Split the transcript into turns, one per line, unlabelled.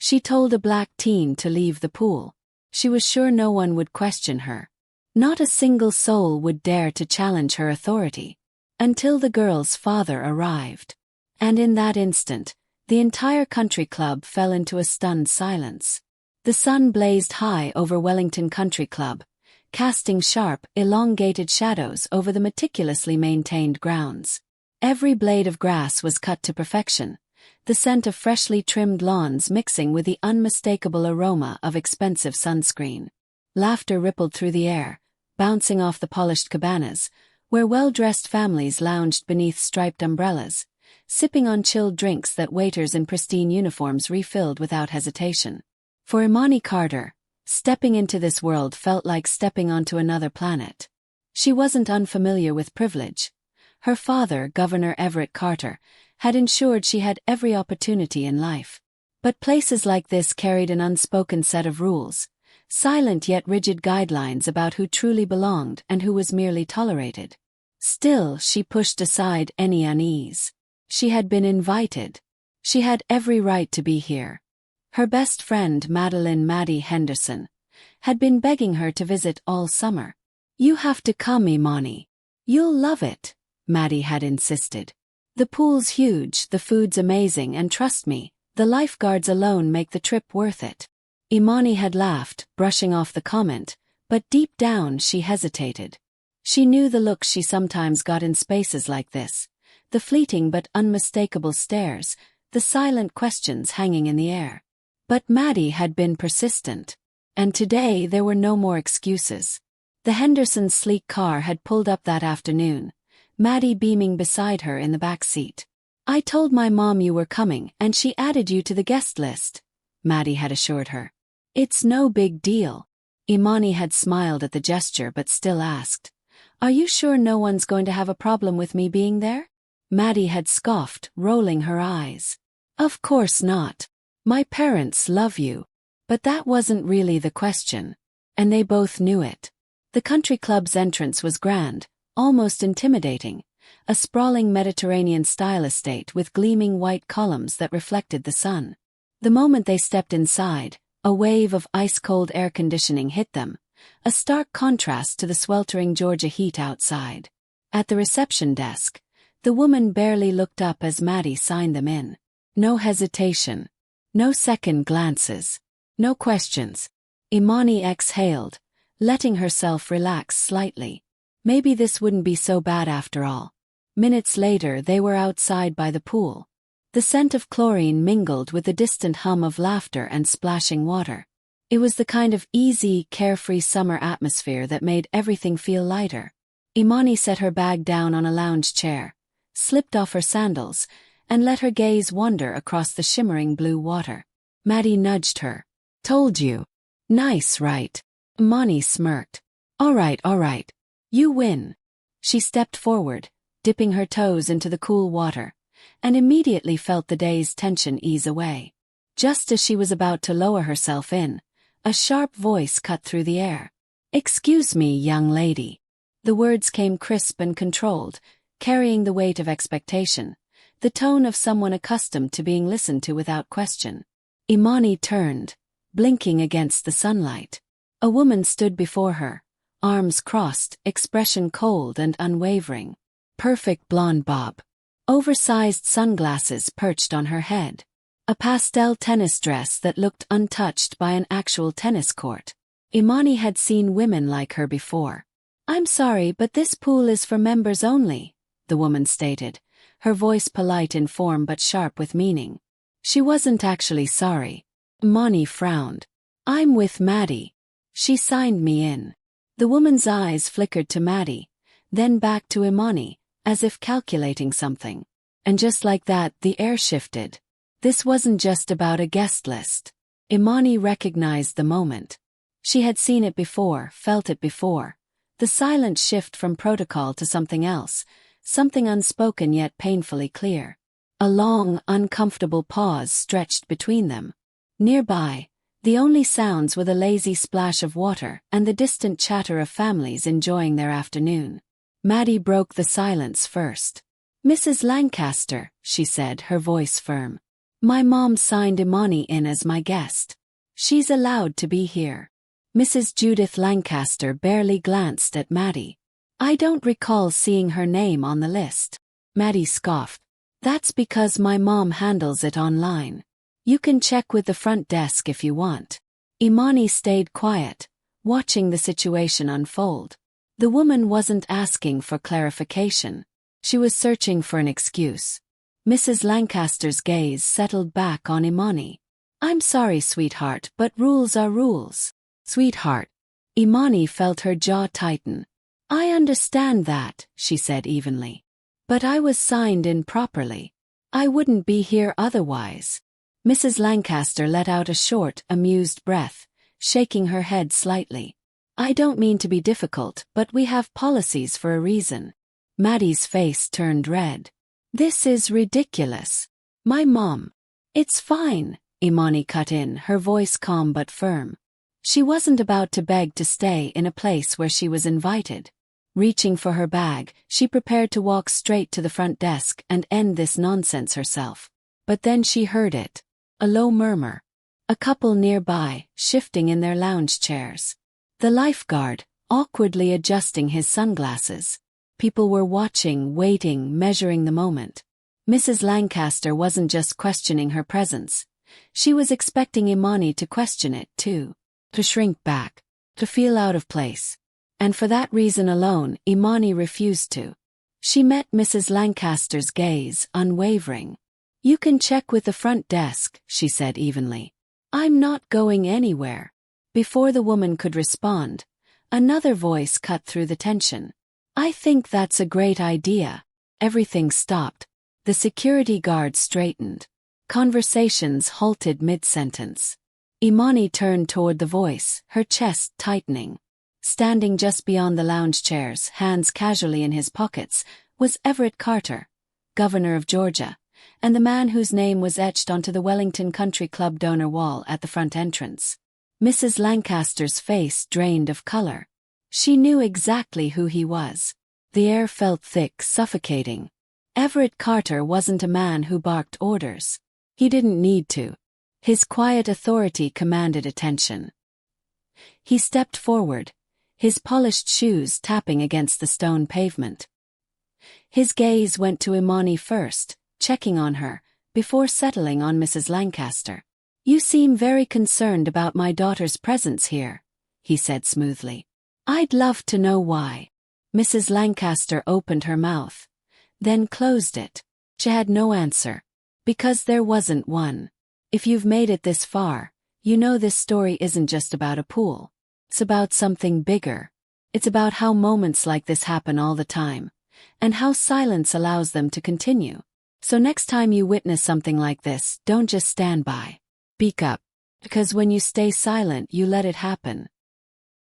She told a black teen to leave the pool. She was sure no one would question her. Not a single soul would dare to challenge her authority. Until the girl's father arrived. And in that instant, the entire country club fell into a stunned silence. The sun blazed high over Wellington Country Club, casting sharp, elongated shadows over the meticulously maintained grounds. Every blade of grass was cut to perfection, the scent of freshly trimmed lawns mixing with the unmistakable aroma of expensive sunscreen. Laughter rippled through the air, bouncing off the polished cabanas, where well-dressed families lounged beneath striped umbrellas, sipping on chilled drinks that waiters in pristine uniforms refilled without hesitation. For Imani Carter, stepping into this world felt like stepping onto another planet. She wasn't unfamiliar with privilege. Her father, Governor Everett Carter, had ensured she had every opportunity in life. But places like this carried an unspoken set of rules, silent yet rigid guidelines about who truly belonged and who was merely tolerated. Still, she pushed aside any unease. She had been invited. She had every right to be here. Her best friend, Maddie Henderson, had been begging her to visit all summer. "You have to come, Imani. You'll love it," Maddie had insisted. "The pool's huge, the food's amazing, and trust me, the lifeguards alone make the trip worth it." Imani had laughed, brushing off the comment, but deep down she hesitated. She knew the looks she sometimes got in spaces like this, the fleeting but unmistakable stares, the silent questions hanging in the air. But Maddie had been persistent. And today there were no more excuses. The Hendersons' sleek car had pulled up that afternoon, Maddie beaming beside her in the back seat. "I told my mom you were coming and she added you to the guest list," Maddie had assured her. "It's no big deal." Imani had smiled at the gesture but still asked, "Are you sure no one's going to have a problem with me being there?" Maddie had scoffed, rolling her eyes. "Of course not. My parents love you." But that wasn't really the question. And they both knew it. The country club's entrance was grand, almost intimidating, a sprawling Mediterranean-style estate with gleaming white columns that reflected the sun. The moment they stepped inside, a wave of ice-cold air conditioning hit them, a stark contrast to the sweltering Georgia heat outside. At the reception desk, the woman barely looked up as Maddie signed them in. No hesitation. No second glances. No questions. Imani exhaled, letting herself relax slightly. Maybe this wouldn't be so bad after all. Minutes later they were outside by the pool. The scent of chlorine mingled with the distant hum of laughter and splashing water. It was the kind of easy, carefree summer atmosphere that made everything feel lighter. Imani set her bag down on a lounge chair, slipped off her sandals, and let her gaze wander across the shimmering blue water. Maddie nudged her. "Told you. Nice, right?" Imani smirked. All right. You win." She stepped forward, dipping her toes into the cool water, and immediately felt the day's tension ease away. Just as she was about to lower herself in, a sharp voice cut through the air. "Excuse me, young lady." The words came crisp and controlled, carrying the weight of expectation, the tone of someone accustomed to being listened to without question. Imani turned, blinking against the sunlight. A woman stood before her, arms crossed, expression cold and unwavering. Perfect blonde bob. Oversized sunglasses perched on her head. A pastel tennis dress that looked untouched by an actual tennis court. Imani had seen women like her before. "I'm sorry, but this pool is for members only," the woman stated, her voice polite in form but sharp with meaning. She wasn't actually sorry. Imani frowned. "I'm with Maddie. She signed me in." The woman's eyes flickered to Maddie, then back to Imani, as if calculating something. And just like that, the air shifted. This wasn't just about a guest list. Imani recognized the moment. She had seen it before, felt it before. The silent shift from protocol to something else, something unspoken yet painfully clear. A long, uncomfortable pause stretched between them. Nearby, the only sounds were the lazy splash of water and the distant chatter of families enjoying their afternoon. Maddie broke the silence first. "Mrs. Lancaster," she said, her voice firm. My mom signed Imani in as my guest. She's allowed to be here. Mrs. Judith Lancaster barely glanced at Maddie. I don't recall seeing her name on the list. Maddie scoffed. That's because my mom handles it online. You can check with the front desk if you want. Imani stayed quiet, watching the situation unfold. The woman wasn't asking for clarification. She was searching for an excuse. Mrs. Lancaster's gaze settled back on Imani. I'm sorry, sweetheart, but rules are rules. Sweetheart. Imani felt her jaw tighten. I understand that, she said evenly. But I was signed in properly. I wouldn't be here otherwise. Mrs. Lancaster let out a short, amused breath, shaking her head slightly. I don't mean to be difficult, but we have policies for a reason. Maddie's face turned red. This is ridiculous. My mom. It's fine, Imani cut in, her voice calm but firm. She wasn't about to beg to stay in a place where she was invited. Reaching for her bag, she prepared to walk straight to the front desk and end this nonsense herself. But then she heard it. A low murmur. A couple nearby, shifting in their lounge chairs. The lifeguard, awkwardly adjusting his sunglasses. People were watching, waiting, measuring the moment. Mrs. Lancaster wasn't just questioning her presence. She was expecting Imani to question it, too. To shrink back. To feel out of place. And for that reason alone, Imani refused to. She met Mrs. Lancaster's gaze, unwavering. You can check with the front desk, she said evenly. I'm not going anywhere. Before the woman could respond, another voice cut through the tension. I think that's a great idea. Everything stopped. The security guard straightened. Conversations halted mid-sentence. Imani turned toward the voice, her chest tightening. Standing just beyond the lounge chairs, hands casually in his pockets, was Everett Carter, governor of Georgia, and the man whose name was etched onto the Wellington Country Club donor wall at the front entrance. Mrs. Lancaster's face drained of color. She knew exactly who he was. The air felt thick, suffocating. Everett Carter wasn't a man who barked orders. He didn't need to. His quiet authority commanded attention. He stepped forward, his polished shoes tapping against the stone pavement. His gaze went to Imani first, checking on her, before settling on Mrs. Lancaster. You seem very concerned about my daughter's presence here, he said smoothly. I'd love to know why. Mrs. Lancaster opened her mouth, then closed it. She had no answer. Because there wasn't one. If you've made it this far, you know this story isn't just about a pool. It's about something bigger. It's about how moments like this happen all the time, and how silence allows them to continue. So next time you witness something like this, don't just stand by. Speak up. Because when you stay silent, you let it happen.